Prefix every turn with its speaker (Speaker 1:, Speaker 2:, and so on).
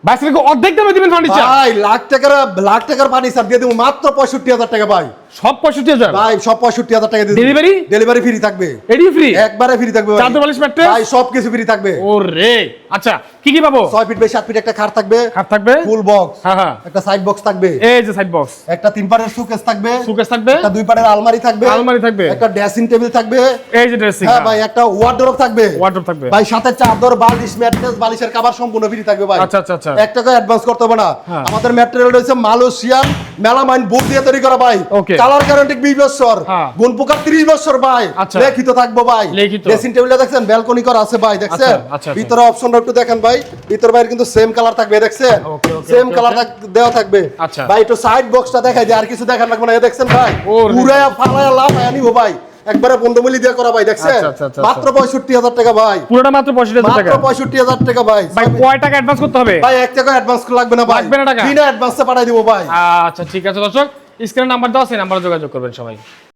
Speaker 1: Bicycle অর্ধেক দামে দিবেন ফার্নিচার
Speaker 2: ভাই লাখ টাকার ফার্নিচার দিয়ে দেবো মাত্র 65,000 টাকা ভাই।
Speaker 1: সব 65,000
Speaker 2: ভাই সব 65,000 টাকা দিয়ে ডেলিভারি ফ্রি থাকবে,
Speaker 1: এডি ফ্রি
Speaker 2: একবারে ফ্রি থাকবে ভাই।
Speaker 1: চাদর বালিশ ম্যাট্রেস
Speaker 2: ভাই সব কিছু ফ্রি থাকবে।
Speaker 1: ওরে আচ্ছা কি কি পাবো?
Speaker 2: 6 ফিট বাই 7 ফিট একটা খাট থাকবে, ফুল বক্স,
Speaker 1: হ্যাঁ হ্যাঁ,
Speaker 2: একটা সাইড বক্স থাকবে,
Speaker 1: এই যে সাইড বক্স,
Speaker 2: একটা 3 পারের সুকেস থাকবে,
Speaker 1: একটা
Speaker 2: 2 পারের আলমারি থাকবে, একটা ড্রেসিং টেবিল থাকবে,
Speaker 1: এই যে ড্রেসিং,
Speaker 2: হ্যাঁ ভাই একটা ওয়ার্ডরোব থাকবে, ভাই সাথে চাদর বালিশ ম্যাট্রেস বালিশের কভার সম্পূর্ণ ফ্রি থাকবে ভাই।
Speaker 1: আচ্ছা আচ্ছা আচ্ছা,
Speaker 2: 1 টাকা অ্যাডভান্স করতে হবে না। আমাদের ম্যাটেরিয়াল রয়েছে মালয়েশিয়ান মেলামাইন বোর্ড দিয়ে তৈরি করা ভাই, কালার গ্যারান্টি 20 বছর, গুণ পোকা 30 বছর ভাই, লিখিত থাকবো ভাই। ড্রেসিং টেবিলটা দেখছেন ব্যালকনি করা আছে ভাই, দেখছেন ভিতরে অপশনটা একটু দেখেন ভাই, ভিতর বাইরে কিন্তু সেম কালার থাকবে, দেখছেন সেম কালার দেওয়া থাকবে ভাই। একটু সাইড বক্সটা দেখাই যে আর কিছু দেখার লাগবে না, দেখছেন ভাই পুরায়া ফালায়া লাফায়া নিব ভাই, একবারে বন্ধমূল্য দিয়ে করা ভাই, দেখছেন মাত্র 65,000 টাকা ভাই,
Speaker 1: পুরোটা মাত্র 65,000 টাকা,
Speaker 2: মাত্র 65,000 টাকা ভাই।
Speaker 1: ভাই কয় টাকা অ্যাডভান্স করতে হবে?
Speaker 2: ভাই 1 টাকা অ্যাডভান্স লাগবে না ভাই, বিনা অ্যাডভান্সে পাঠিয়ে দিব ভাই।
Speaker 1: আচ্ছা ঠিক আছে দর্শক, স্ক্রিনে নাম্বার দেওয়া আছে, নাম্বারে যোগাযোগ করবেন সবাই।